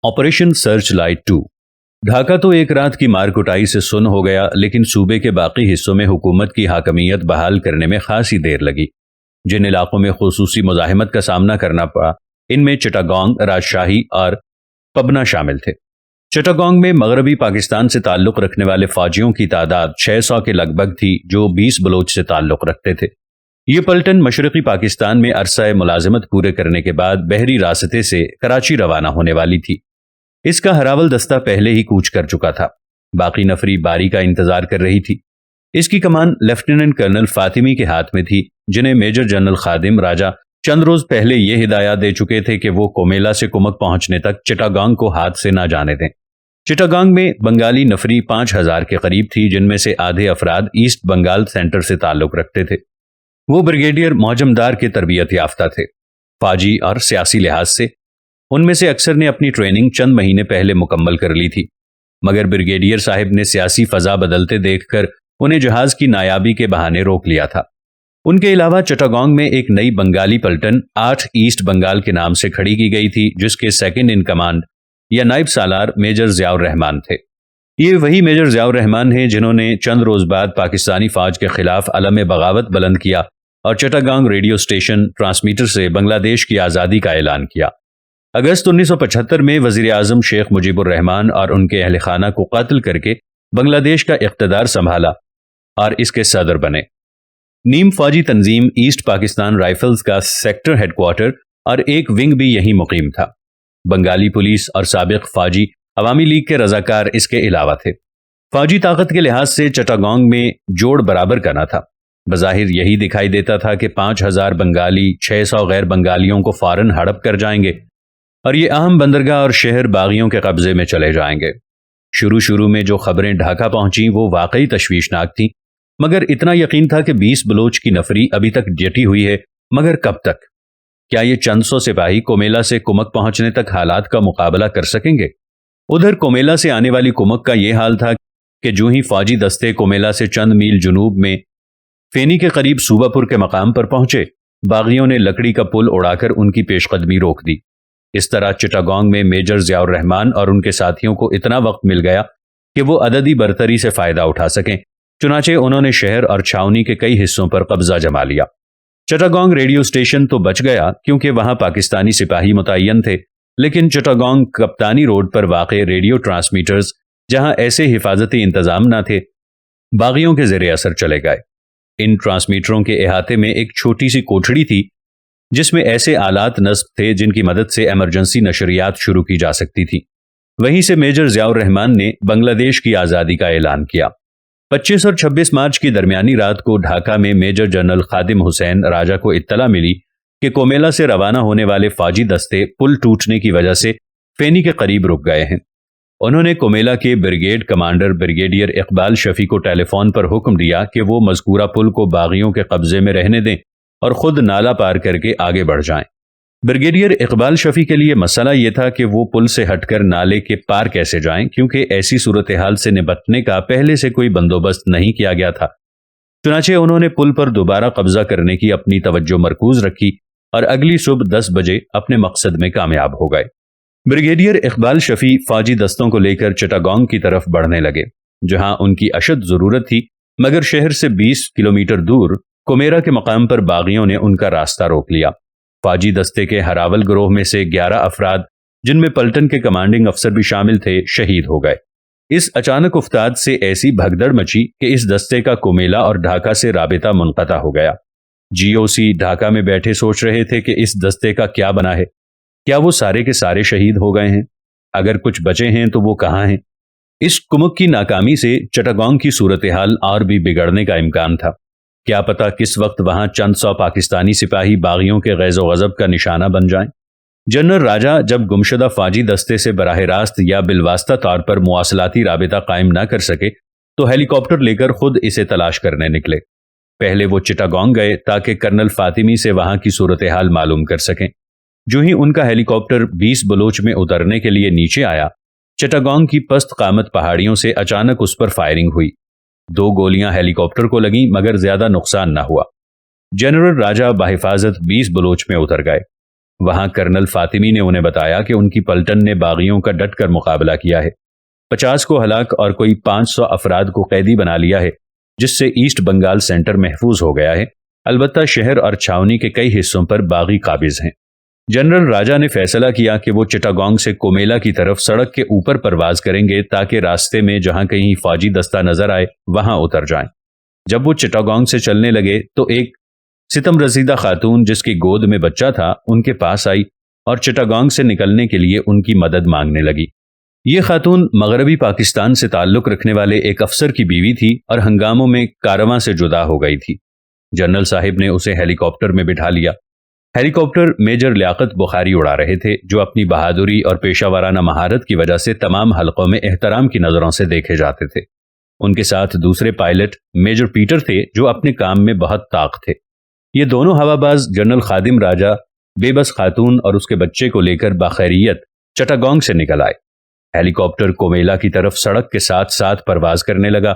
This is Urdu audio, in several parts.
Operation search light 2۔ ڈھاکہ تو ایک رات کی مار کٹائی سے سن ہو گیا، لیکن صوبے کے باقی حصوں میں حکومت کی حاکمیت بحال کرنے میں خاصی دیر لگی۔ جن علاقوں میں خصوصی مزاحمت کا سامنا کرنا پڑا، ان میں چٹاگانگ، راجشاہی اور پبنا شامل تھے۔ چٹاگانگ میں مغربی پاکستان سے تعلق رکھنے والے فوجیوں کی تعداد 600 کے لگ بھگ تھی، جو 20 بلوچ سے تعلق رکھتے تھے۔ یہ پلٹن مشرقی پاکستان میں عرصہ ملازمت پورے کرنے کے بعد بحری راستے سے کراچی روانہ ہونے والی تھی۔ اس کا ہراول دستہ پہلے ہی کوچ کر چکا تھا، باقی نفری باری کا انتظار کر رہی تھی۔ اس کی کمان لیفٹیننٹ کرنل فاطمی کے ہاتھ میں تھی، جنہیں میجر جنرل خادم راجہ چند روز پہلے یہ ہدایات دے چکے تھے کہ وہ کومیلا سے کمک پہنچنے تک چٹاگانگ کو ہاتھ سے نہ جانے دیں۔ چٹاگانگ میں بنگالی نفری 5000 کے قریب تھی، جن میں سے آدھے افراد ایسٹ بنگال سینٹر سے تعلق رکھتے تھے۔ وہ بریگیڈیئر موجمدار کے تربیت یافتہ تھے۔ فوجی اور سیاسی لحاظ سے ان میں سے اکثر نے اپنی ٹریننگ چند مہینے پہلے مکمل کر لی تھی، مگر بریگیڈیئر صاحب نے سیاسی فضا بدلتے دیکھ کر انہیں جہاز کی نایابی کے بہانے روک لیا تھا۔ ان کے علاوہ چٹاگانگ میں ایک نئی بنگالی پلٹن 8 ایسٹ بنگال کے نام سے کھڑی کی گئی تھی، جس کے سیکنڈ ان کمانڈ یا نائب سالار میجر ضیاء الرحمان تھے۔ یہ وہی میجر ضیاء الرحمان ہیں جنہوں نے چند روز بعد پاکستانی فوج کے خلاف علم بغاوت بلند کیا اور چٹاگانگ ریڈیو اسٹیشن ٹرانسمیٹر سے بنگلہ دیش کی آزادی کا اعلان کیا۔ اگست 1975 میں وزیر اعظم شیخ مجیب الرحمان اور ان کے اہل خانہ کو قتل کر کے بنگلہ دیش کا اقتدار سنبھالا اور اس کے صدر بنے۔ نیم فوجی تنظیم ایسٹ پاکستان رائفلز کا سیکٹر ہیڈ کوارٹر اور ایک ونگ بھی یہیں مقیم تھا۔ بنگالی پولیس اور سابق فوجی عوامی لیگ کے رضاکار اس کے علاوہ تھے۔ فوجی طاقت کے لحاظ سے چٹاگانگ میں جوڑ برابر کا نہ تھا۔ بظاہر یہی دکھائی دیتا تھا کہ 5000 بنگالی 600 غیر بنگالیوں کو فوراً ہڑپ کر جائیں گے اور یہ اہم بندرگاہ اور شہر باغیوں کے قبضے میں چلے جائیں گے۔ شروع میں جو خبریں ڈھاکہ پہنچیں وہ واقعی تشویشناک تھیں، مگر اتنا یقین تھا کہ 20 بلوچ کی نفری ابھی تک ڈٹی ہوئی ہے، مگر کب تک؟ کیا یہ چند سو سپاہی کومیلا سے کمک پہنچنے تک حالات کا مقابلہ کر سکیں گے؟ ادھر کومیلا سے آنے والی کمک کا یہ حال تھا کہ جو ہی فوجی دستے کومیلا سے چند میل جنوب میں فینی کے قریب صوبہ پور کے مقام پر پہنچے، باغیوں نے لکڑی کا پل اڑا کر ان کی پیش قدمی روک دی۔ اس طرح چٹاگانگ میں میجر ضیاء الرحمان اور ان کے ساتھیوں کو اتنا وقت مل گیا کہ وہ عددی برتری سے فائدہ اٹھا سکیں، چنانچہ انہوں نے شہر اور چھاؤنی کے کئی حصوں پر قبضہ جما لیا۔ چٹاگانگ ریڈیو اسٹیشن تو بچ گیا کیونکہ وہاں پاکستانی سپاہی متعین تھے، لیکن چٹاگانگ کپتانی روڈ پر واقع ریڈیو ٹرانسمیٹرز، جہاں ایسے حفاظتی انتظام نہ تھے، باغیوں کے زیر اثر چلے گئے۔ ان ٹرانسمیٹروں کے احاطے میں ایک چھوٹی سی کوٹھڑی تھی جس میں ایسے آلات نصب تھے جن کی مدد سے ایمرجنسی نشریات شروع کی جا سکتی تھی۔ وہیں سے میجر ضیاء الرحمان نے بنگلہ دیش کی آزادی کا اعلان کیا۔ 25 اور 26 مارچ کی درمیانی رات کو ڈھاکہ میں میجر جنرل خادم حسین راجہ کو اطلاع ملی کہ کومیلا سے روانہ ہونے والے فوجی دستے پل ٹوٹنے کی وجہ سے فینی کے قریب رک گئے ہیں۔ انہوں نے کومیلا کے بریگیڈ کمانڈر بریگیڈیئر اقبال شفیع کو ٹیلی فون پر حکم دیا کہ وہ مذکورہ پل کو باغیوں کے قبضے میں رہنے دیں اور خود نالہ پار کر کے آگے بڑھ جائیں۔ بریگیڈیئر اقبال شفیع کے لیے مسئلہ یہ تھا کہ وہ پل سے ہٹ کر نالے کے پار کیسے جائیں، کیونکہ ایسی صورتحال سے نبٹنے کا پہلے سے کوئی بندوبست نہیں کیا گیا تھا۔ چنانچہ انہوں نے پل پر دوبارہ قبضہ کرنے کی اپنی توجہ مرکوز رکھی اور اگلی صبح 10 بجے اپنے مقصد میں کامیاب ہو گئے۔ بریگیڈیئر اقبال شفیع فوجی دستوں کو لے کر چٹاگانگ کی طرف بڑھنے لگے، جہاں ان کی اشد ضرورت تھی، مگر شہر سے 20 کلومیٹر دور کومیرا کے مقام پر باغیوں نے ان کا راستہ روک لیا۔ فوجی دستے کے ہراول گروہ میں سے 11 افراد، جن میں پلٹن کے کمانڈنگ افسر بھی شامل تھے، شہید ہو گئے۔ اس اچانک افتاد سے ایسی بھگدڑ مچی کہ اس دستے کا کومیلا اور ڈھاکہ سے رابطہ منقطع ہو گیا۔ جی او سی ڈھاکہ میں بیٹھے سوچ رہے تھے کہ اس دستے کا کیا بنا ہے، کیا وہ سارے کے سارے شہید ہو گئے ہیں؟ اگر کچھ بچے ہیں تو وہ کہاں ہیں؟ اس کمک کی ناکامی سے چٹاگانگ کی صورتحال اور بھی بگڑنے کا امکان تھا۔ کیا پتہ کس وقت وہاں چند سو پاکستانی سپاہی باغیوں کے غیظ و غضب کا نشانہ بن جائیں۔ جنرل راجہ جب گمشدہ فوجی دستے سے براہ راست یا بالواسطہ طور پر مواصلاتی رابطہ قائم نہ کر سکے تو ہیلی کاپٹر لے کر خود اسے تلاش کرنے نکلے۔ پہلے وہ چٹاگانگ گئے تاکہ کرنل فاطمی سے وہاں کی صورتحال معلوم کر سکیں۔ جو ہی ان کا ہیلی کاپٹر 20 بلوچ میں اترنے کے لیے نیچے آیا، چٹاگانگ کی پست قامت پہاڑیوں سے اچانک اس پر فائرنگ ہوئی۔ 2 گولیاں ہیلی کاپٹر کو لگیں مگر زیادہ نقصان نہ ہوا۔ جنرل راجہ بحفاظت 20 بلوچ میں اتر گئے۔ وہاں کرنل فاطمی نے انہیں بتایا کہ ان کی پلٹن نے باغیوں کا ڈٹ کر مقابلہ کیا ہے، 50 کو ہلاک اور کوئی 500 افراد کو قیدی بنا لیا ہے، جس سے ایسٹ بنگال سینٹر محفوظ ہو گیا ہے۔ البتہ شہر اور چھاونی کے کئی حصوں پر باغی قابض ہیں۔ جنرل راجا نے فیصلہ کیا کہ وہ چٹاگانگ سے کومیلا کی طرف سڑک کے اوپر پرواز کریں گے تاکہ راستے میں جہاں کہیں فوجی دستہ نظر آئے وہاں اتر جائیں۔ جب وہ چٹاگانگ سے چلنے لگے تو ایک ستم رسیدہ خاتون جس کی گود میں بچہ تھا ان کے پاس آئی اور چٹاگانگ سے نکلنے کے لیے ان کی مدد مانگنے لگی۔ یہ خاتون مغربی پاکستان سے تعلق رکھنے والے ایک افسر کی بیوی تھی اور ہنگاموں میں کارواں سے جدا ہو گئی تھی۔ جنرل صاحب نے اسے ہیلی کاپٹر میں بٹھا لیا۔ ہیلی کاپٹر میجر لیاقت بخاری اڑا رہے تھے، جو اپنی بہادری اور پیشہ ورانہ مہارت کی وجہ سے تمام حلقوں میں احترام کی نظروں سے دیکھے جاتے تھے۔ ان کے ساتھ دوسرے پائلٹ میجر پیٹر تھے جو اپنے کام میں بہت طاق تھے۔ یہ دونوں ہوا باز جنرل خادم راجا بے بس خاتون اور اس کے بچے کو لے کر بخیریت چٹاگانگ سے نکل آئے۔ ہیلی کاپٹر کومیلا کی طرف سڑک کے ساتھ ساتھ پرواز کرنے لگا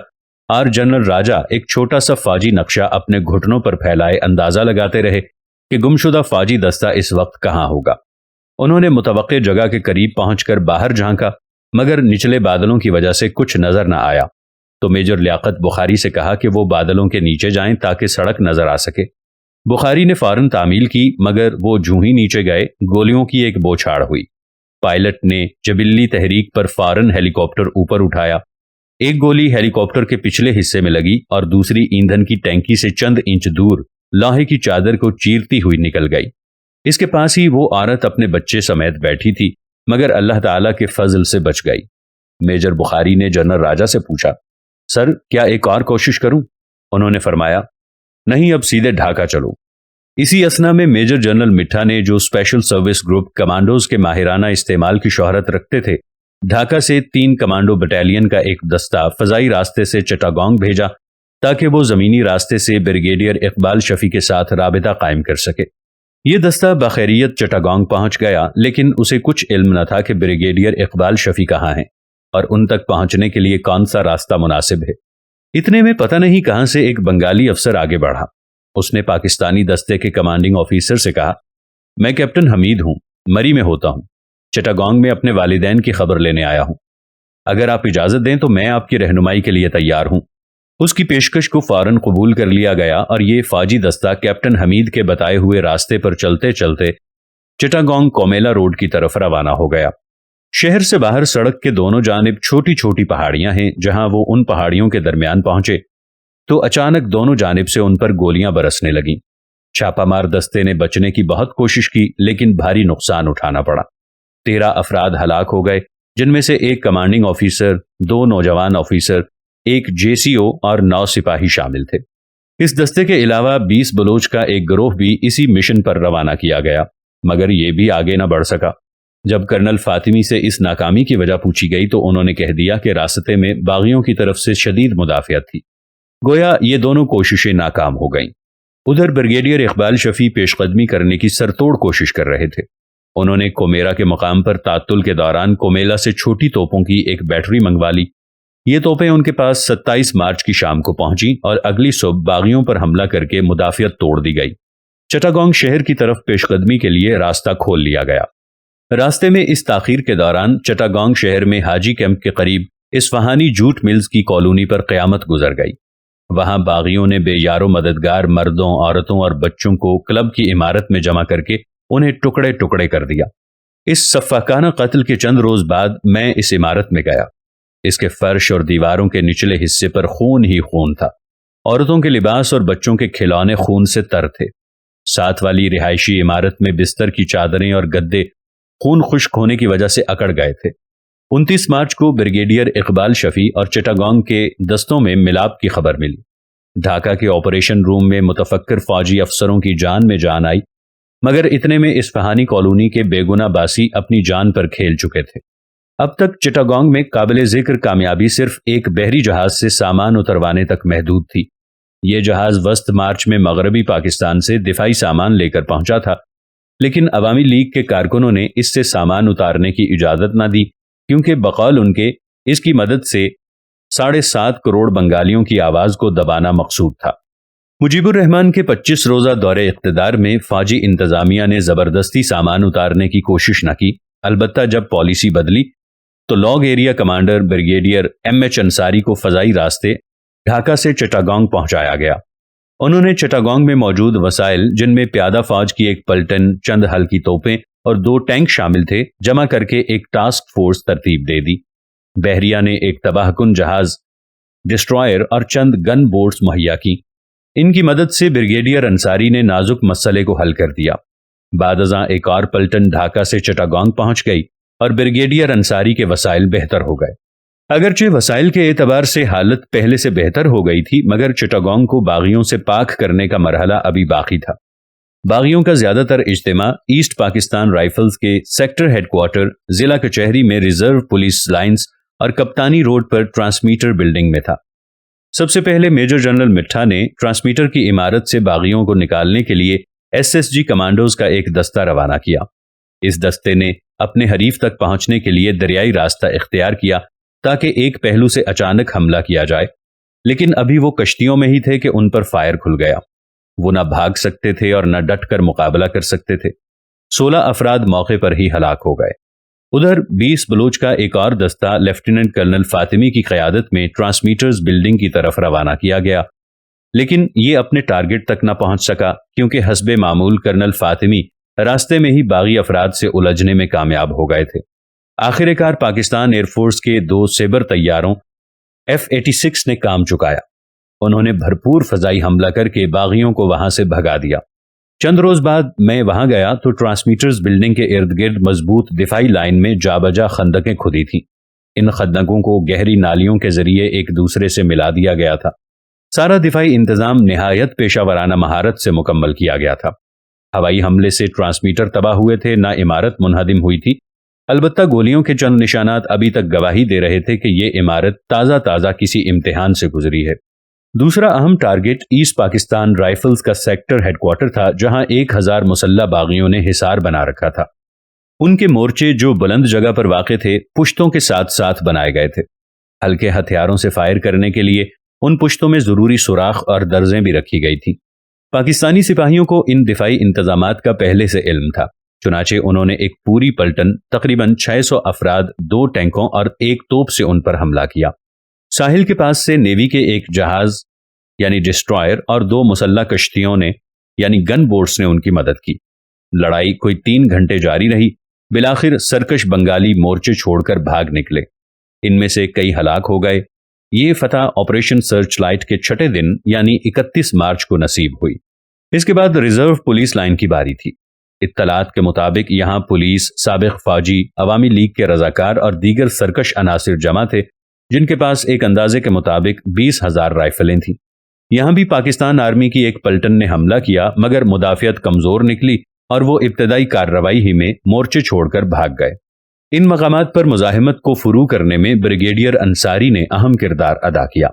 اور جنرل راجا ایک چھوٹا سا فوجی نقشہ اپنے گھٹنوں پر پھیلائے اندازہ لگاتے رہے کہ گمشدہ فوجی دستہ اس وقت کہاں ہوگا۔ انہوں نے متوقع جگہ کے قریب پہنچ کر باہر جھانکا، مگر نچلے بادلوں کی وجہ سے کچھ نظر نہ آیا، تو میجر لیاقت بخاری سے کہا کہ وہ بادلوں کے نیچے جائیں تاکہ سڑک نظر آ سکے۔ بخاری نے فوراً تعمیل کی، مگر وہ جوں ہی نیچے گئے گولیوں کی ایک بوچھاڑ ہوئی۔ پائلٹ نے جبلی تحریک پر فوراً ہیلی کاپٹر اوپر اٹھایا۔ ایک گولی ہیلی کاپٹر کے پچھلے حصے میں لگی اور دوسری ایندھن کی ٹینکی سے چند انچ دور لوہے کی چادر کو چیرتی ہوئی نکل گئی۔ اس کے پاس ہی وہ عورت اپنے بچے سمیت بیٹھی تھی، مگر اللہ تعالیٰ کے فضل سے بچ گئی۔ میجر بخاری نے جنرل راجا سے پوچھا، سر کیا ایک اور کوشش کروں؟ انہوں نے فرمایا، نہیں، اب سیدھے ڈھاکہ چلو۔ اسی اثنا میں میجر جنرل مٹھا نے، جو اسپیشل سروس گروپ کمانڈوز کے ماہرانہ استعمال کی شہرت رکھتے تھے، ڈھاکہ سے 3 کمانڈو بٹالین کا ایک دستہ فضائی راستے سے چٹاگانگ بھیجا تاکہ وہ زمینی راستے سے بریگیڈیئر اقبال شفیع کے ساتھ رابطہ قائم کر سکے۔ یہ دستہ بخیریت چٹاگانگ پہنچ گیا، لیکن اسے کچھ علم نہ تھا کہ بریگیڈیئر اقبال شفیع کہاں ہیں اور ان تک پہنچنے کے لیے کون سا راستہ مناسب ہے۔ اتنے میں پتہ نہیں کہاں سے ایک بنگالی افسر آگے بڑھا۔ اس نے پاکستانی دستے کے کمانڈنگ آفیسر سے کہا، میں کیپٹن حمید ہوں، مری میں ہوتا ہوں، چٹاگانگ میں اپنے والدین کی خبر لینے آیا ہوں۔ اگر آپ اجازت دیں تو میں آپ کی رہنمائی کے لیے تیار ہوں۔ اس کی پیشکش کو فوراً قبول کر لیا گیا اور یہ فوجی دستہ کیپٹن حمید کے بتائے ہوئے راستے پر چلتے چلتے چٹاگانگ کومیلا روڈ کی طرف روانہ ہو گیا۔ شہر سے باہر سڑک کے دونوں جانب چھوٹی چھوٹی پہاڑیاں ہیں۔ جہاں وہ ان پہاڑیوں کے درمیان پہنچے تو اچانک دونوں جانب سے ان پر گولیاں برسنے لگیں۔ چھاپا مار دستے نے بچنے کی بہت کوشش کی، لیکن بھاری نقصان اٹھانا پڑا۔ 13 افراد ہلاک ہو گئے، جن میں سے ایک کمانڈنگ آفیسر، 2 نوجوان آفیسر، ایک JCO اور 9 سپاہی شامل تھے۔ اس دستے کے علاوہ 20 بلوچ کا ایک گروہ بھی اسی مشن پر روانہ کیا گیا، مگر یہ بھی آگے نہ بڑھ سکا۔ جب کرنل فاطمی سے اس ناکامی کی وجہ پوچھی گئی تو انہوں نے کہہ دیا کہ راستے میں باغیوں کی طرف سے شدید مدافعت تھی، گویا یہ دونوں کوششیں ناکام ہو گئیں۔ ادھر بریگیڈیئر اقبال شفیع پیش قدمی کرنے کی سرتوڑ کوشش کر رہے تھے۔ انہوں نے کومیرا کے مقام پر تعطل کے دوران کومیلا سے چھوٹی توپوں کی ایک بیٹری منگوا لی۔ یہ توپیں ان کے پاس 27 مارچ کی شام کو پہنچیں اور اگلی صبح باغیوں پر حملہ کر کے مدافعت توڑ دی گئی۔ چٹاگانگ شہر کی طرف پیش قدمی کے لیے راستہ کھول لیا گیا۔ راستے میں اس تاخیر کے دوران چٹاگانگ شہر میں حاجی کیمپ کے قریب اصفہانی جوٹ ملز کی کالونی پر قیامت گزر گئی۔ وہاں باغیوں نے بے یار و مددگار مردوں، عورتوں اور بچوں کو کلب کی عمارت میں جمع کر کے انہیں ٹکڑے ٹکڑے کر دیا۔ اس سفاکانہ قتل کے چند روز بعد میں اس عمارت میں گیا۔ اس کے فرش اور دیواروں کے نچلے حصے پر خون ہی خون تھا۔ عورتوں کے لباس اور بچوں کے کھلونے خون سے تر تھے۔ ساتھ والی رہائشی عمارت میں بستر کی چادریں اور گدے خون خشک ہونے کی وجہ سے اکڑ گئے تھے۔ 29 مارچ کو بریگیڈیئر اقبال شفیع اور چٹاگانگ کے دستوں میں ملاپ کی خبر ملی۔ ڈھاکہ کے آپریشن روم میں متفکر فوجی افسروں کی جان میں جان آئی، مگر اتنے میں اصفہانی کالونی کے بے گناہ باسی اپنی جان پر کھیل چکے تھے۔ اب تک چٹاگانگ میں قابل ذکر کامیابی صرف ایک بحری جہاز سے سامان اتروانے تک محدود تھی۔ یہ جہاز وسط مارچ میں مغربی پاکستان سے دفاعی سامان لے کر پہنچا تھا، لیکن عوامی لیگ کے کارکنوں نے اس سے سامان اتارنے کی اجازت نہ دی، کیونکہ بقول ان کے اس کی مدد سے 7.5 کروڑ بنگالیوں کی آواز کو دبانا مقصود تھا۔ مجیب الرحمان کے 25 روزہ دورے اقتدار میں فوجی انتظامیہ نے زبردستی سامان اتارنے کی کوشش نہ کی، البتہ جب پالیسی بدلی تو log area commander brigadier M.H. Ansari کو فضائی راستے ڈھاکہ سے چٹاگانگ پہنچایا گیا۔ انہوں نے چٹاگانگ میں موجود وسائل، جن میں پیادہ فوج کی ایک پلٹن، چند ہلکی توپیں اور 2 ٹینک شامل تھے، جمع کر کے ایک ٹاسک فورس ترتیب دے دی۔ بحریہ نے ایک تباہ کن جہاز، ڈسٹرائر اور چند گن بوٹس مہیا کی۔ ان کی مدد سے بریگیڈیئر انصاری نے نازک مسئلے کو حل کر دیا۔ بعد ازاں ایک اور پلٹن ڈھاکہ سے چٹاگانگ پہنچ گئی اور بریگیڈیئر انصاری کے وسائل بہتر ہو گئے۔ اگرچہ وسائل کے اعتبار سے حالت پہلے سے بہتر ہو گئی تھی، مگر چٹاگانگ کو باغیوں سے پاک کرنے کا مرحلہ ابھی باقی تھا۔ باغیوں کا زیادہ تر اجتماع ایسٹ پاکستان رائفلز کے سیکٹر ہیڈ کوارٹر ضلع کچہری میں ریزرو پولیس لائنز اور کپتانی روڈ پر ٹرانسمیٹر بلڈنگ میں تھا۔ سب سے پہلے میجر جنرل مٹھا نے ٹرانسمیٹر کی عمارت سے باغیوں کو نکالنے کے لیے SSG کمانڈوز کا ایک دستہ روانہ کیا۔ اس دستے نے اپنے حریف تک پہنچنے کے لیے دریائی راستہ اختیار کیا تاکہ ایک پہلو سے اچانک حملہ کیا جائے، لیکن ابھی وہ کشتیوں میں ہی تھے کہ ان پر فائر کھل گیا۔ وہ نہ بھاگ سکتے تھے اور نہ ڈٹ کر مقابلہ کر سکتے تھے۔ 16 افراد موقع پر ہی ہلاک ہو گئے۔ ادھر 20 بلوچ کا ایک اور دستہ لیفٹیننٹ کرنل فاطمی کی قیادت میں ٹرانسمیٹرز بلڈنگ کی طرف روانہ کیا گیا، لیکن یہ اپنے ٹارگٹ تک نہ پہنچ سکا کیونکہ حسب معمول کرنل فاطمی راستے میں ہی باغی افراد سے الجھنے میں کامیاب ہو گئے تھے۔ آخر کار پاکستان ایئر فورس کے 2 سیبر طیاروں F-86 نے کام چکایا۔ انہوں نے بھرپور فضائی حملہ کر کے باغیوں کو وہاں سے بھگا دیا۔ چند روز بعد میں وہاں گیا تو ٹرانسمیٹرز بلڈنگ کے ارد گرد مضبوط دفاعی لائن میں جا بجا خندقیں کھدی تھیں۔ ان خندقوں کو گہری نالیوں کے ذریعے ایک دوسرے سے ملا دیا گیا تھا۔ سارا دفاعی انتظام نہایت پیشہ ورانہ مہارت سے مکمل کیا گیا تھا۔ ہوائی حملے سے ٹرانسمیٹر تباہ ہوئے تھے، نہ عمارت منہدم ہوئی تھی، البتہ گولیوں کے چند نشانات ابھی تک گواہی دے رہے تھے کہ یہ عمارت تازہ کسی امتحان سے گزری ہے۔ دوسرا اہم ٹارگٹ ایسٹ پاکستان رائفلز کا سیکٹر ہیڈ کوارٹر تھا، جہاں 1000 مسلح باغیوں نے حصار بنا رکھا تھا۔ ان کے مورچے جو بلند جگہ پر واقع تھے، پشتوں کے ساتھ ساتھ بنائے گئے تھے۔ ہلکے ہتھیاروں سے فائر کرنے کے لیے ان پشتوں میں ضروری سوراخ اور درزیں بھی رکھی گئی تھیں۔ پاکستانی سپاہیوں کو ان دفاعی انتظامات کا پہلے سے علم تھا، چنانچہ انہوں نے ایک پوری پلٹن، تقریباً 600 افراد، 2 ٹینکوں اور ایک توپ سے ان پر حملہ کیا۔ ساحل کے پاس سے نیوی کے ایک جہاز یعنی ڈسٹرائر اور 2 مسلح کشتیوں نے یعنی گن بوٹس نے ان کی مدد کی۔ لڑائی کوئی 3 گھنٹے جاری رہی۔ بالآخر سرکش بنگالی مورچے چھوڑ کر بھاگ نکلے۔ ان میں سے کئی ہلاک ہو گئے۔ یہ فتح آپریشن سرچ لائٹ کے 6 دن یعنی 31 مارچ کو نصیب ہوئی۔ اس کے بعد ریزرو پولیس لائن کی باری تھی۔ اطلاعات کے مطابق یہاں پولیس، سابق فوجی، عوامی لیگ کے رضاکار اور دیگر سرکش عناصر جمع تھے، جن کے پاس ایک اندازے کے مطابق 20,000 رائفلیں تھیں۔ یہاں بھی پاکستان آرمی کی ایک پلٹن نے حملہ کیا، مگر مدافعت کمزور نکلی اور وہ ابتدائی کارروائی ہی میں مورچے چھوڑ کر بھاگ گئے۔ ان مقامات پر مزاحمت کو فروغ کرنے میں بریگیڈیئر انصاری نے اہم کردار ادا کیا۔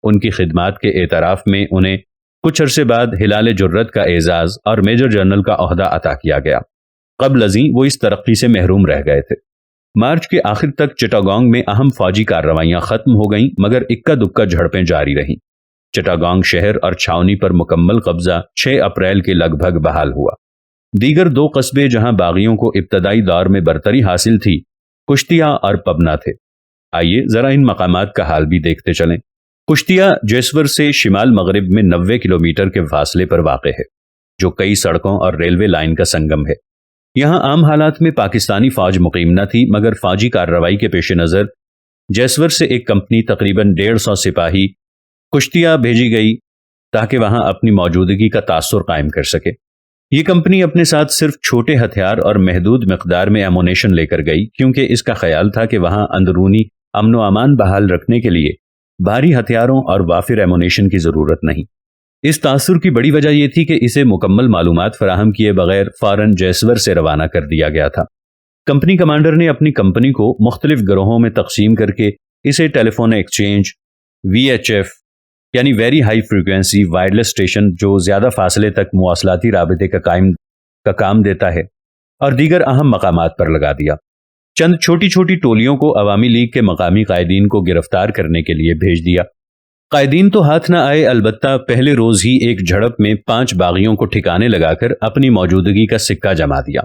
ان کی خدمات کے اعتراف میں انہیں کچھ عرصے بعد ہلال جرت کا اعزاز اور میجر جنرل کا عہدہ عطا کیا گیا۔ قبل ازیں وہ اس ترقی سے محروم رہ گئے تھے۔ مارچ کے آخر تک چٹاگانگ میں اہم فوجی کارروائیاں ختم ہو گئیں، مگر اکا دکا جھڑپیں جاری رہیں۔ چٹاگانگ شہر اور چھاونی پر مکمل قبضہ 6 اپریل کے لگ بھگ بحال ہوا۔ دیگر 2 قصبے جہاں باغیوں کو ابتدائی دور میں برتری حاصل تھی، کشتیہ اور پبنا تھے۔ آئیے ذرا ان مقامات کا حال بھی دیکھتے چلیں۔ کشتیہ جیسور سے شمال مغرب میں 90 کلومیٹر کے فاصلے پر واقع ہے، جو کئی سڑکوں اور ریلوے لائن کا سنگم ہے۔ یہاں عام حالات میں پاکستانی فوج مقیم نہ تھی، مگر فوجی کارروائی کے پیش نظر جیسور سے ایک کمپنی تقریباً 150 سپاہی کشتیہ بھیجی گئی تاکہ وہاں اپنی موجودگی کا تاثر قائم کر سکے۔ یہ کمپنی اپنے ساتھ صرف چھوٹے ہتھیار اور محدود مقدار میں ایمونیشن لے کر گئی، کیونکہ اس کا خیال تھا کہ وہاں اندرونی امن و امان بحال رکھنے کے لیے بھاری ہتھیاروں اور وافر ایمونیشن کی ضرورت نہیں۔ اس تاثر کی بڑی وجہ یہ تھی کہ اسے مکمل معلومات فراہم کیے بغیر فوراً جیسور سے روانہ کر دیا گیا تھا۔ کمپنی کمانڈر نے اپنی کمپنی کو مختلف گروہوں میں تقسیم کر کے اسے ٹیلی فون ایکسچینج، VHF یعنی very high frequency wireless station جو زیادہ فاصلے تک مواصلاتی رابطے کا کام دیتا ہے، اور دیگر اہم مقامات پر لگا دیا۔ چند چھوٹی چھوٹی ٹولیوں کو عوامی لیگ کے مقامی قائدین کو گرفتار کرنے کے لیے بھیج دیا۔ قائدین تو ہاتھ نہ آئے، البتہ پہلے روز ہی ایک جھڑپ میں 5 باغیوں کو ٹھکانے لگا کر اپنی موجودگی کا سکہ جما دیا۔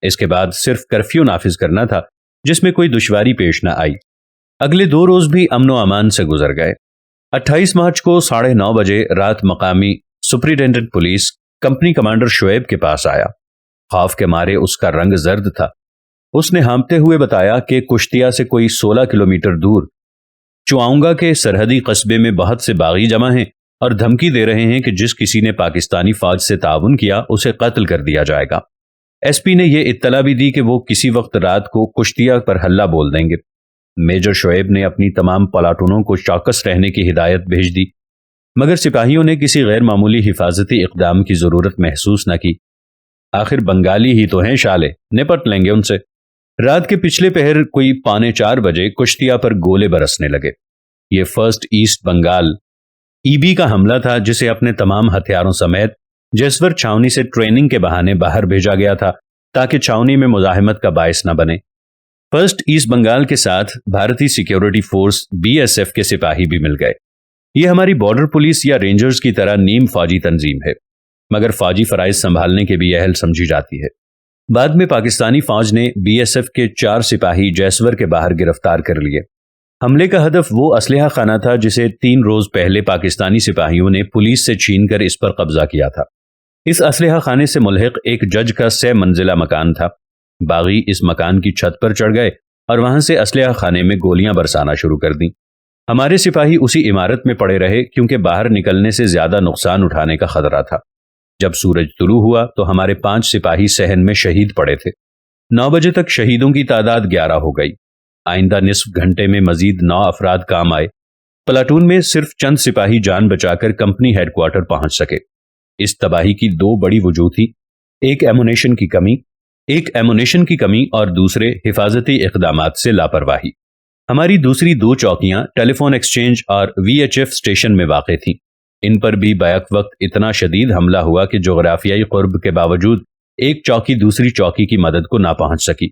اس کے بعد صرف کرفیو نافذ کرنا تھا، جس میں کوئی دشواری پیش نہ آئی۔ اگلے 2 روز بھی امن و امان سے گزر گئے۔ 28 مارچ کو 9:30 بجے رات مقامی superintendent police company commander Shoaib کے پاس آیا۔ خوف کے مارے اس کا رنگ زرد تھا۔ اس نے ہانپتے ہوئے بتایا کہ کشتیا سے کوئی 16 کلومیٹر دور چواؤنگا کے سرحدی قصبے میں بہت سے باغی جمع ہیں اور دھمکی دے رہے ہیں کہ جس کسی نے پاکستانی فوج سے تعاون کیا اسے قتل کر دیا جائے گا۔ ایس پی نے یہ اطلاع بھی دی کہ وہ کسی وقت رات کو کشتیا پر حلہ بول دیں گے۔ میجر شعیب نے اپنی تمام پلاٹونوں کو چوکس رہنے کی ہدایت بھیج دی، مگر سپاہیوں نے کسی غیر معمولی حفاظتی اقدام کی ضرورت محسوس نہ کی۔ آخر بنگالی ہی تو ہیں شالے، نپٹ لیں گے ان سے۔ رات کے پچھلے پہر کوئی 3:45 بجے کشتیا پر گولے برسنے لگے۔ یہ first east Bengal E B کا حملہ تھا، جسے اپنے تمام ہتھیاروں سمیت جیسور چھاونی سے ٹریننگ کے بہانے باہر بھیجا گیا تھا تاکہ چھاونی میں مزاحمت کا باعث نہ بنے۔ فرسٹ ایسٹ بنگال کے ساتھ بھارتی سیکیورٹی فورس BSF کے سپاہی بھی مل گئے۔ یہ ہماری بارڈر پولیس یا رینجرز کی طرح نیم فوجی تنظیم ہے، مگر فوجی فرائض سنبھالنے کے بھی اہل سمجھی جاتی ہے۔ بعد میں پاکستانی فوج نے BSF کے 4 سپاہی جیسور کے باہر گرفتار کر لیے۔ حملے کا ہدف وہ اسلحہ خانہ تھا جسے 3 روز پہلے پاکستانی سپاہیوں نے پولیس سے چھین کر اس پر قبضہ کیا تھا۔ اس اسلحہ خانے سے ملحق ایک جج کا 6 منزلہ مکان تھا۔ باغی اس مکان کی چھت پر چڑھ گئے اور وہاں سے اسلحہ خانے میں گولیاں برسانا شروع کر دیں۔ ہمارے سپاہی اسی عمارت میں پڑے رہے کیونکہ باہر نکلنے سے زیادہ نقصان اٹھانے کا خطرہ تھا۔ جب سورج طلوع ہوا تو ہمارے 5 سپاہی صحن میں شہید پڑے تھے۔ 9 بجے تک شہیدوں کی تعداد 11 ہو گئی۔ آئندہ نصف گھنٹے میں مزید 9 افراد کام آئے۔ پلاٹون میں صرف چند سپاہی جان بچا کر کمپنی ہیڈ کوارٹر پہنچ سکے۔ اس تباہی کی 2 بڑی وجوہ تھی، ایک ایمونیشن کی کمی اور دوسرے حفاظتی اقدامات سے لاپرواہی۔ ہماری دوسری 2 چوکیاں ٹیلی فون ایکسچینج اور VHF اسٹیشن میں واقع تھیں۔ ان پر بھی بیک وقت اتنا شدید حملہ ہوا کہ جغرافیائی قرب کے باوجود ایک چوکی دوسری چوکی کی مدد کو نہ پہنچ سکی۔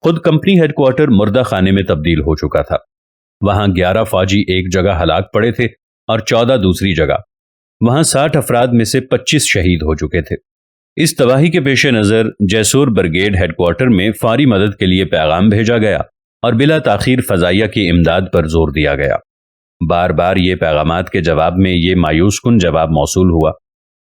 خود کمپنی ہیڈ کوارٹر مردہ خانے میں تبدیل ہو چکا تھا۔ وہاں 11 فوجی ایک جگہ ہلاک پڑے تھے اور 14 دوسری جگہ۔ وہاں 60 افراد میں سے 25 شہید ہو چکے تھے۔ اس تباہی کے پیش نظر جیسور برگیڈ ہیڈ کوارٹر میں فوری مدد کے لیے پیغام بھیجا گیا اور بلا تاخیر فضائیہ کی امداد پر زور دیا گیا۔ بار بار یہ پیغامات کے جواب میں یہ مایوس کن جواب موصول ہوا: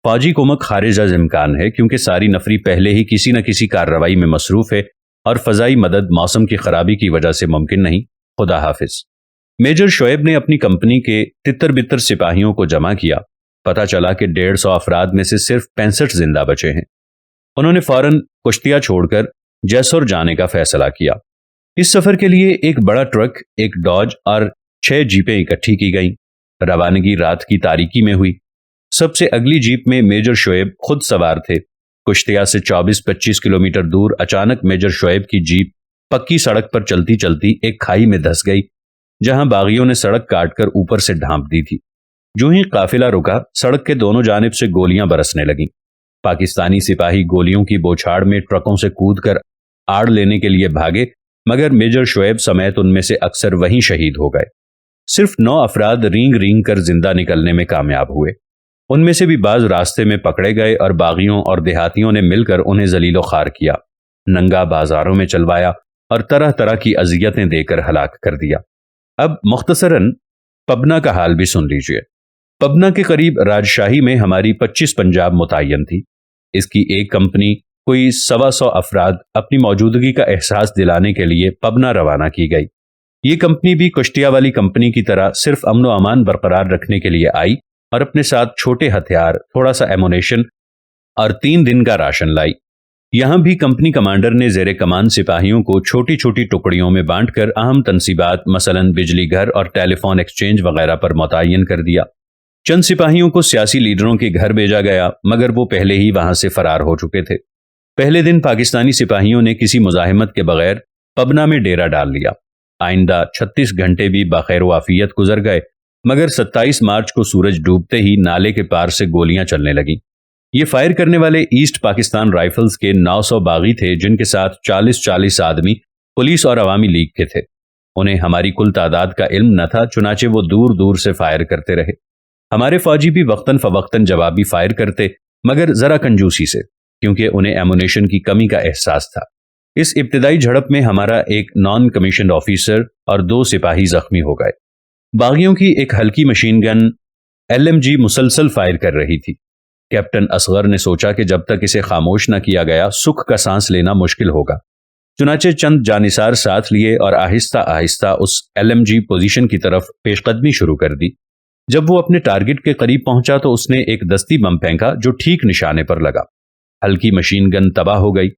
فوجی کومک خارج از امکان ہے کیونکہ ساری نفری پہلے ہی کسی نہ کسی کارروائی میں مصروف ہے اور فضائی مدد موسم کی خرابی کی وجہ سے ممکن نہیں۔ خدا حافظ۔ میجر شعیب نے اپنی کمپنی کے تتر بتر سپاہیوں کو جمع کیا۔ پتہ چلا کہ 150 افراد میں سے صرف 65 زندہ بچے ہیں۔ انہوں نے فوراً کشتیا چھوڑ کر جیسور جانے کا فیصلہ کیا۔ اس سفر کے لیے ایک بڑا ٹرک، ایک ڈاج اور 6 جیپیں اکٹھی کی گئیں۔ روانگی رات کی تاریکی میں ہوئی۔ سب سے اگلی جیپ میں میجر شعیب خود سوار تھے۔ کشتیا سے 24-25 کلومیٹر دور اچانک میجر شعیب کی جیپ پکی سڑک پر چلتی چلتی ایک کھائی میں دھس گئی، جہاں باغیوں نے سڑک کاٹ کر اوپر سے ڈھانپ دی تھی۔ جو ہی قافلہ رکا، سڑک کے دونوں جانب سے گولیاں برسنے لگیں۔ پاکستانی سپاہی گولیوں کی بوچھاڑ میں ٹرکوں سے کود کر آڑ لینے کے لیے بھاگے، مگر میجر شعیب سمیت ان میں سے اکثر وہیں شہید ہو گئے۔ صرف 9 افراد رینگ رینگ کر زندہ نکلنے میں کامیاب ہوئے۔ ان میں سے بھی بعض راستے میں پکڑے گئے اور باغیوں اور دیہاتیوں نے مل کر انہیں ذلیل و خوار کیا، ننگا بازاروں میں چلوایا اور طرح طرح کی اذیتیں دے کر ہلاک کر دیا۔ اب مختصراً پبنا کا حال بھی سن لیجئے۔ پبنا کے قریب راجشاہی میں ہماری 25 پنجاب متعین تھی۔ اس کی ایک کمپنی کوئی 125 افراد اپنی موجودگی کا احساس دلانے کے لیے پبنا روانہ کی گئی۔ یہ کمپنی بھی کشتیا والی کمپنی کی طرح صرف امن و امان برقرار رکھنے کے لیے آئی اور اپنے ساتھ چھوٹے ہتھیار، تھوڑا سا ایمونیشن اور 3 دن کا راشن لائی۔ یہاں بھی کمپنی کمانڈر نے زیر کمان سپاہیوں کو چھوٹی چھوٹی ٹکڑیوں میں بانٹ کر اہم تنصیبات مثلاً بجلی گھر اور ٹیلی فون ایکسچینج وغیرہ پر متعین کر دیا۔ چند سپاہیوں کو سیاسی لیڈروں کے گھر بھیجا گیا، مگر وہ پہلے ہی وہاں سے فرار ہو چکے تھے۔ پہلے دن پاکستانی سپاہیوں نے کسی مزاحمت کے بغیر پبنا میں ڈیرا ڈال لیا۔ آئندہ 36 گھنٹے بھی بخیر و عافیت گزر گئے، مگر 27 مارچ کو سورج ڈوبتے ہی نالے کے پار سے گولیاں چلنے لگیں۔ یہ فائر کرنے والے ایسٹ پاکستان رائفلز کے 900 باغی تھے، جن کے ساتھ 40 آدمی پولیس اور عوامی لیگ کے تھے۔ انہیں ہماری کل تعداد کا علم نہ تھا، چنانچہ وہ دور دور سے فائر کرتے رہے۔ ہمارے فوجی بھی وقتاً فوقتاً جوابی فائر کرتے، مگر ذرا کنجوسی سے، کیونکہ انہیں ایمونیشن کی کمی کا احساس تھا۔ اس ابتدائی جھڑپ میں ہمارا ایک نان کمیشنڈ آفیسر اور 2 سپاہی زخمی ہو گئے۔ باغیوں کی ایک ہلکی مشین گن LMG مسلسل فائر کر رہی تھی۔ کیپٹن اصغر نے سوچا کہ جب تک اسے خاموش نہ کیا گیا سکھ کا سانس لینا مشکل ہوگا، چنانچہ چند جانثار ساتھ لیے اور آہستہ آہستہ اس LMG پوزیشن کی طرف پیش قدمی شروع کر دی۔ جب وہ اپنے ٹارگٹ کے قریب پہنچا تو اس نے ایک دستی بم پھینکا جو ٹھیک نشانے پر لگا۔ ہلکی مشین گن تباہ ہو گئی،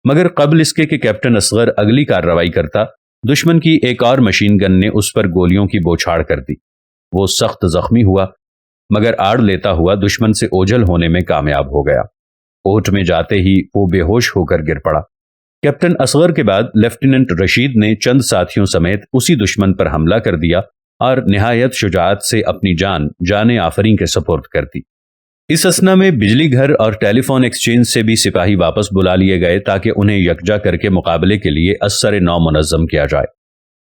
مگر قبل اس کے کہ کیپٹن اصغر اگلی کارروائی کرتا، دشمن کی ایک اور مشین گن نے اس پر گولیوں کی بوچھاڑ کر دی۔ وہ سخت زخمی ہوا، مگر آڑ لیتا ہوا دشمن سے اوجھل ہونے میں کامیاب ہو گیا۔ اوٹ میں جاتے ہی وہ بے ہوش ہو کر گر پڑا۔ کیپٹن اصغر کے بعد لیفٹیننٹ رشید نے چند ساتھیوں سمیت اسی دشمن پر حملہ کر دیا اور نہایت شجاعت سے اپنی جان آفریں کے سپرد کر دی۔ اس اثنا میں بجلی گھر اور ٹیلی فون ایکسچینج سے بھی سپاہی واپس بلا لیے گئے تاکہ انہیں یکجا کر کے مقابلے کے لیے ازسر نو منظم کیا جائے۔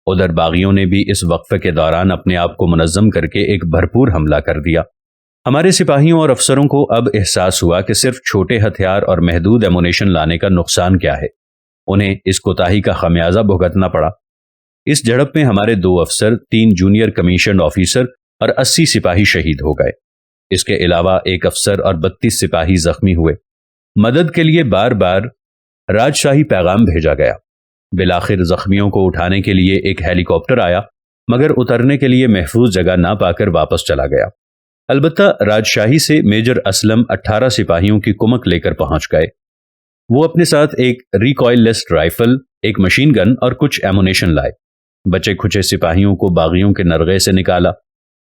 ادھر باغیوں نے بھی اس وقفے کے دوران اپنے آپ کو منظم کر کے ایک بھرپور حملہ کر دیا۔ ہمارے سپاہیوں اور افسروں کو اب احساس ہوا کہ صرف چھوٹے ہتھیار اور محدود ایمونیشن لانے کا نقصان کیا ہے۔ انہیں اس کوتاہی کا خمیازہ بھگتنا پڑا۔ اس جھڑپ میں ہمارے 2 افسر، 3 جونیئر کمیشنڈ آفیسر اور 80 سپاہی شہید ہو گئے۔ اس کے علاوہ 1 افسر اور 32 سپاہی زخمی ہوئے۔ مدد کے لیے بار بار راجشاہی پیغام بھیجا گیا۔ بالآخر زخمیوں کو اٹھانے کے لیے ایک ہیلی کاپٹر آیا، مگر اترنے کے لیے محفوظ جگہ نہ پا کر واپس چلا گیا۔ البتہ راجشاہی سے میجر اسلم 18 سپاہیوں کی کمک لے کر پہنچ گئے۔ وہ اپنے ساتھ ایک ریکوائل لیس رائفل، ایک مشین گن اور کچھ ایمونیشن لائے۔ بچے کھچے سپاہیوں کو باغیوں کے نرغے سے نکالا،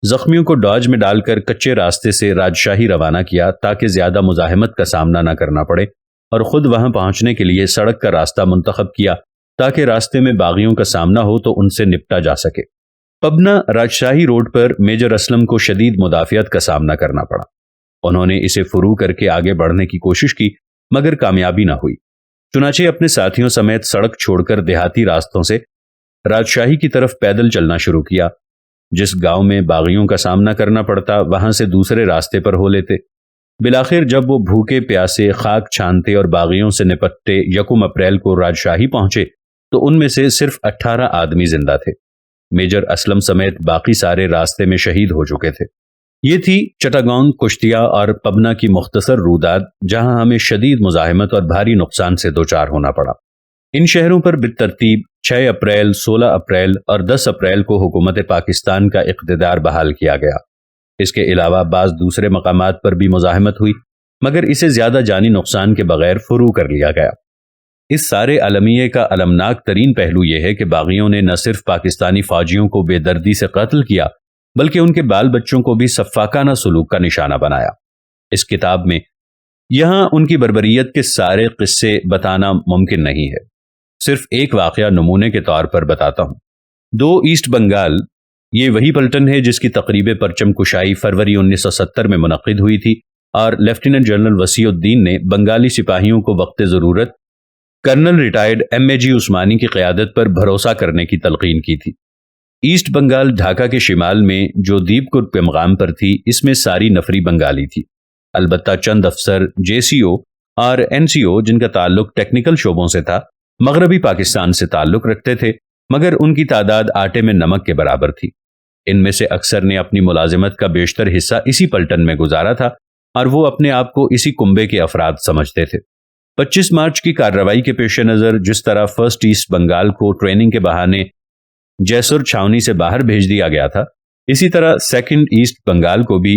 زخمیوں کو ڈاج میں ڈال کر کچے راستے سے راجشاہی روانہ کیا تاکہ زیادہ مزاحمت کا سامنا نہ کرنا پڑے، اور خود وہاں پہنچنے کے لیے سڑک کا راستہ منتخب کیا تاکہ راستے میں باغیوں کا سامنا ہو تو ان سے نپٹا جا سکے۔ پبنا راجشاہی روڈ پر میجر اسلم کو شدید مدافعت کا سامنا کرنا پڑا۔ انہوں نے اسے فرو کر کے آگے بڑھنے کی کوشش کی، مگر کامیابی نہ ہوئی۔ چنانچہ اپنے ساتھیوں سمیت سڑک چھوڑ کر دیہاتی راستوں سے راجشاہی کی طرف پیدل چلنا شروع کیا۔ جس گاؤں میں باغیوں کا سامنا کرنا پڑتا وہاں سے دوسرے راستے پر ہو لیتے۔ بالآخر جب وہ بھوکے پیاسے خاک چھانتے اور باغیوں سے نپٹتے 1 اپریل کو راجشاہی پہنچے تو ان میں سے صرف 18 آدمی زندہ تھے۔ میجر اسلم سمیت باقی سارے راستے میں شہید ہو چکے تھے۔ یہ تھی چٹاگانگ، کشتیا اور پبنا کی مختصر روداد، جہاں ہمیں شدید مزاحمت اور بھاری نقصان سے دوچار ہونا پڑا۔ ان شہروں پر بالترتیب 6 اپریل، 16 اپریل اور 10 اپریل کو حکومت پاکستان کا اقتدار بحال کیا گیا۔ اس کے علاوہ بعض دوسرے مقامات پر بھی مزاحمت ہوئی، مگر اسے زیادہ جانی نقصان کے بغیر فرو کر لیا گیا۔ اس سارے المیے کا المناک ترین پہلو یہ ہے کہ باغیوں نے نہ صرف پاکستانی فوجیوں کو بے دردی سے قتل کیا، بلکہ ان کے بال بچوں کو بھی سفاکانہ سلوک کا نشانہ بنایا۔ اس کتاب میں یہاں ان کی بربریت کے سارے قصے بتانا ممکن نہیں ہے، صرف ایک واقعہ نمونے کے طور پر بتاتا ہوں۔ 2 ایسٹ بنگال، یہ وہی پلٹن ہے جس کی تقریب پرچم کشائی فروری 1970 میں منعقد ہوئی تھی، اور لیفٹیننٹ جنرل وسیع الدین نے بنگالی سپاہیوں کو وقت ضرورت کرنل ریٹائرڈ MAG عثمانی کی قیادت پر بھروسہ کرنے کی تلقین کی تھی۔ ایسٹ بنگال ڈھاکہ کے شمال میں جو دیپ کور کے مقام پر تھی، اس میں ساری نفری بنگالی تھی۔ البتہ چند افسر JCO اور NCO جن کا تعلق ٹیکنیکل شعبوں سے تھا، مغربی پاکستان سے تعلق رکھتے تھے، مگر ان کی تعداد آٹے میں نمک کے برابر تھی۔ ان میں سے اکثر نے اپنی ملازمت کا بیشتر حصہ اسی پلٹن میں گزارا تھا، اور وہ اپنے آپ کو اسی کنبے کے افراد سمجھتے تھے۔ 25 مارچ کی کارروائی کے پیش نظر جس طرح فرسٹ ایسٹ بنگال کو ٹریننگ کے بہانے جیسور چھاونی سے باہر بھیج دیا گیا تھا، اسی طرح سیکنڈ ایسٹ بنگال کو بھی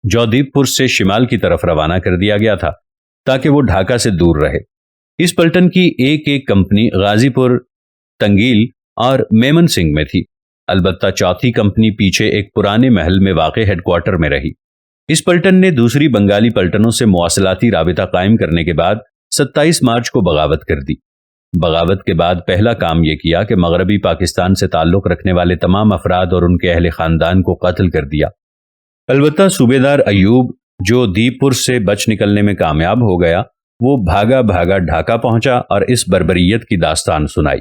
جودیپ پور سے شمال کی طرف روانہ کر دیا گیا تھا تاکہ وہ ڈھاکہ سے دور رہے۔ اس پلٹن کی ایک کمپنی غازی پور، تنگیل اور میمن سنگھ میں تھی۔ البتہ چوتھی کمپنی پیچھے ایک پرانے محل میں واقع ہیڈ کوارٹر میں رہی۔ اس پلٹن نے دوسری بنگالی پلٹنوں سے مواصلاتی رابطہ قائم کرنے کے بعد 27 مارچ کو بغاوت کر دی۔ بغاوت کے بعد پہلا کام یہ کیا کہ مغربی پاکستان سے تعلق رکھنے والے تمام افراد اور ان کے اہل خاندان کو قتل کر دیا۔ البتہ صوبیدار ایوب، جو دیپ پور سے بچ نکلنے میں کامیاب ہو گیا، وہ بھاگا ڈھاکہ پہنچا اور اس بربریت کی داستان سنائی۔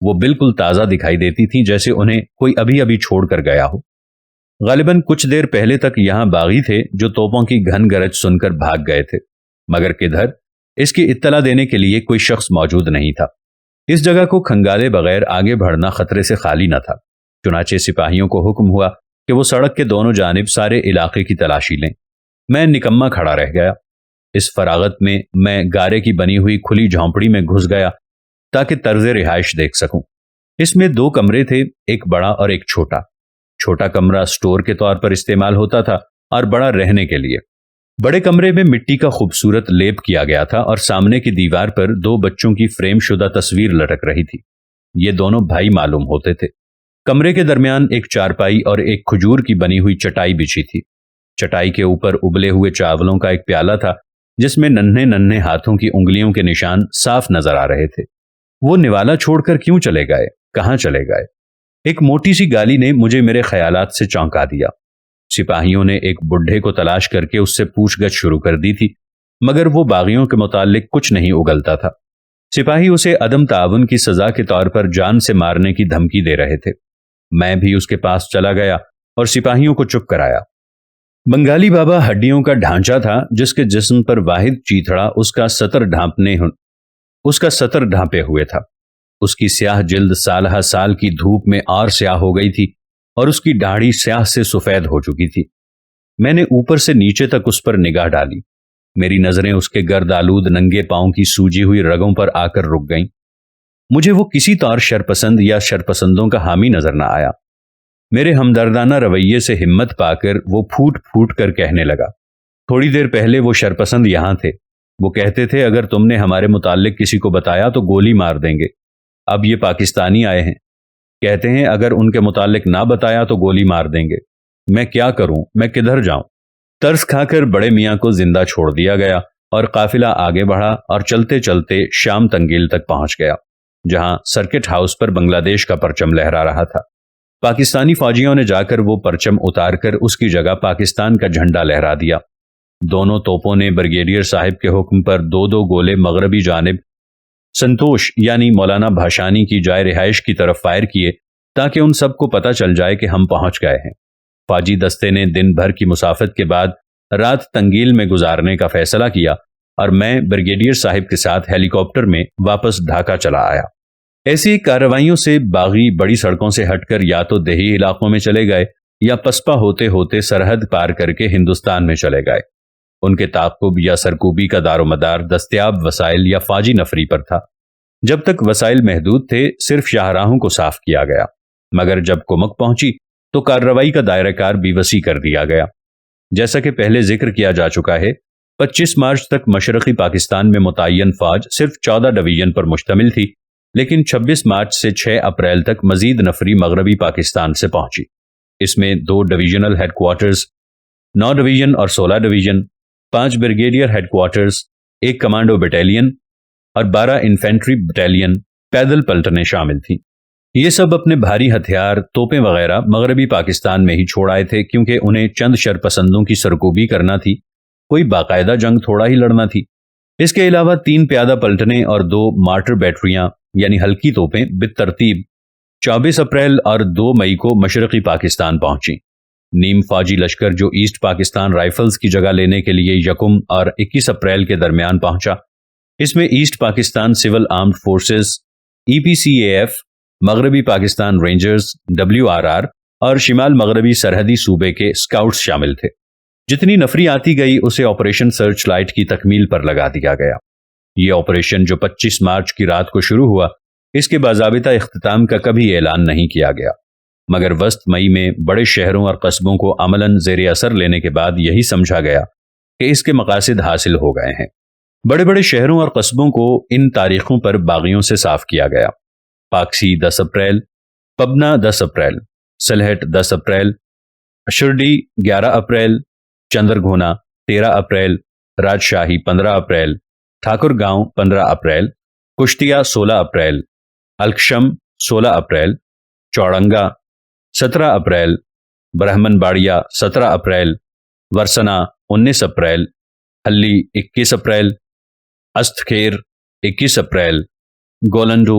وہ بالکل تازہ دکھائی دیتی تھیں، جیسے انہیں کوئی ابھی ابھی چھوڑ کر گیا ہو۔ غالباً کچھ دیر پہلے تک یہاں باغی تھے جو توپوں کی گھن گرج سن کر بھاگ گئے تھے، مگر کدھر اس کی اطلاع دینے کے لیے کوئی شخص موجود نہیں تھا۔ اس جگہ کو کھنگالے بغیر آگے بڑھنا خطرے سے خالی نہ تھا، چنانچہ سپاہیوں کو حکم ہوا کہ وہ سڑک کے دونوں جانب سارے علاقے کی تلاشی لیں۔ میں نکما کھڑا رہ گیا۔ اس فراغت میں گارے کی بنی ہوئی کھلی جھونپڑی میں گھس گیا تاکہ طرز رہائش دیکھ سکوں۔ اس میں 2 کمرے تھے، ایک بڑا اور ایک چھوٹا۔ چھوٹا کمرہ سٹور کے طور پر استعمال ہوتا تھا اور بڑا رہنے کے لیے۔ بڑے کمرے میں مٹی کا خوبصورت لیپ کیا گیا تھا اور سامنے کی دیوار پر 2 بچوں کی فریم شدہ تصویر لٹک رہی تھی۔ یہ دونوں بھائی معلوم ہوتے تھے۔ کمرے کے درمیان ایک چارپائی اور ایک کھجور کی بنی ہوئی چٹائی بچھی تھی۔ چٹائی کے اوپر ابلے ہوئے چاولوں کا ایک پیالہ تھا جس میں ننھے ننھے ہاتھوں کی انگلیوں کے نشان صاف نظر آ رہے تھے۔ وہ نوالا چھوڑ کر کیوں چلے گئے؟ کہاں چلے گئے؟ ایک موٹی سی گالی نے مجھے میرے خیالات سے چونکا دیا۔ سپاہیوں نے ایک بڈھے کو تلاش کر کے اس سے پوچھ گچھ شروع کر دی تھی، مگر وہ باغیوں کے متعلق کچھ نہیں اگلتا تھا۔ سپاہی اسے عدم تعاون کی سزا کے طور پر جان سے مارنے کی دھمکی دے رہے تھے۔ میں بھی اس کے پاس چلا گیا اور سپاہیوں کو چپ کرایا۔ بنگالی بابا ہڈیوں کا ڈھانچہ تھا جس کے جسم پر واحد چیتھڑا اس کا سطر ڈھانپے ہوئے تھا۔ اس کی سیاہ جلد سالہ سال کی دھوپ میں اور سیاہ ہو گئی تھی اور اس کی داڑھی سیاہ سے سفید ہو چکی تھی۔ میں نے اوپر سے نیچے تک اس پر نگاہ ڈالی۔ میری نظریں اس کے گرد آلود ننگے پاؤں کی سوجی ہوئی رگوں پر آ کر رک گئیں۔ مجھے وہ کسی طور شرپسند یا شرپسندوں کا حامی نظر نہ آیا۔ میرے ہمدردانہ رویے سے ہمت پا کر وہ پھوٹ پھوٹ کر کہنے لگا، تھوڑی دیر پہلے وہ شرپسند یہاں تھے۔ وہ کہتے تھے اگر تم نے ہمارے متعلق کسی کو بتایا تو گولی مار دیں گے۔ اب یہ پاکستانی آئے ہیں، کہتے ہیں اگر ان کے متعلق نہ بتایا تو گولی مار دیں گے۔ میں کیا کروں؟ میں کدھر جاؤں؟ ترس کھا کر بڑے میاں کو زندہ چھوڑ دیا گیا اور قافلہ آگے بڑھا اور چلتے چلتے شام تنگیل تک پہنچ گیا، جہاں سرکٹ ہاؤس پر بنگلہ دیش کا پرچم لہرا رہا تھا۔ پاکستانی فوجیوں نے جا کر وہ پرچم اتار کر اس کی جگہ پاکستان کا جھنڈا لہرا دیا۔ دونوں توپوں نے بریگیڈیئر صاحب کے حکم پر 2 گولے مغربی جانب سنتوش یعنی مولانا بھاشانی کی جائے رہائش کی طرف فائر کیے تاکہ ان سب کو پتہ چل جائے کہ ہم پہنچ گئے ہیں۔ فوجی دستے نے دن بھر کی مسافت کے بعد رات تنگیل میں گزارنے کا فیصلہ کیا اور میں بریگیڈیئر صاحب کے ساتھ ہیلی کاپٹر میں واپس ڈھاکہ چلا آیا۔ ایسی کارروائیوں سے باغی بڑی سڑکوں سے ہٹ کر یا تو دیہی علاقوں میں چلے گئے یا پسپا ہوتے ہوتے سرحد پار کر کے ہندوستان میں چلے گئے۔ ان کے تعاقب یا سرکوبی کا دار و مدار دستیاب وسائل یا فوجی نفری پر تھا۔ جب تک وسائل محدود تھے صرف شاہراہوں کو صاف کیا گیا، مگر جب کمک پہنچی تو کارروائی کا دائرہ کار بھی وسیع کر دیا گیا۔ جیسا کہ پہلے ذکر کیا جا چکا ہے، 25 مارچ تک مشرقی پاکستان میں متعین فوج صرف 14 ڈویژن پر مشتمل تھی، لیکن 26 مارچ سے 6 اپریل تک مزید نفری مغربی پاکستان سے پہنچی۔ اس میں 2 ڈویژنل ہیڈ کوارٹرز، 9 ڈویژن اور 16 division, 5 brigadier headquarters, 1 commando battalion اور 12 انفینٹری بٹالین پیدل پلٹنیں شامل تھیں۔ یہ سب اپنے بھاری ہتھیار، توپیں وغیرہ مغربی پاکستان میں ہی چھوڑ آئے تھے، کیونکہ انہیں چند شرپسندوں کی سرکوبی کرنا تھی، کوئی باقاعدہ جنگ تھوڑا ہی لڑنا تھی۔ اس کے علاوہ 3 پیادہ پلٹنیں اور 2 مارٹر بیٹریاں یعنی ہلکی توپیں بالترتیب 24 اپریل اور 2 مئی کو مشرقی پاکستان پہنچیں۔ نیم فوجی لشکر جو ایسٹ پاکستان رائفلز کی جگہ لینے کے لیے 1 اور 21 اپریل کے درمیان پہنچا۔ اس میں east Pakistan civil armed forces EPCAF، مغربی پاکستان رینجرز WRR اور شمال مغربی سرحدی صوبے کے اسکاؤٹس شامل تھے۔ جتنی نفری آتی گئی اسے آپریشن سرچ لائٹ کی تکمیل پر لگا دیا گیا۔ یہ آپریشن جو 25 مارچ کی رات کو شروع ہوا، اس کے باضابطہ اختتام کا کبھی اعلان نہیں کیا گیا، مگر وسط مئی میں بڑے شہروں اور قصبوں کو عملاً زیر اثر لینے کے بعد یہی سمجھا گیا کہ اس کے مقاصد حاصل ہو گئے ہیں۔ بڑے بڑے شہروں اور قصبوں کو ان تاریخوں پر باغیوں سے صاف کیا گیا۔ پاکسی 10 اپریل، پبنا 10 اپریل، سلہٹ 10 اپریل، اشردی 11 اپریل، چندرگھونا 13 اپریل، راجشاہی 15 اپریل، ٹھاکر گاؤں 15 اپریل، کشتیہ 16 اپریل، الکشم 16 اپریل، چوڑنگا 17 اپریل، برہمن باڑیا 17 اپریل، ورسنا 19 اپریل، ہلی 21 اپریل، استخیر 21 اپریل، گولنڈو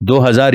2000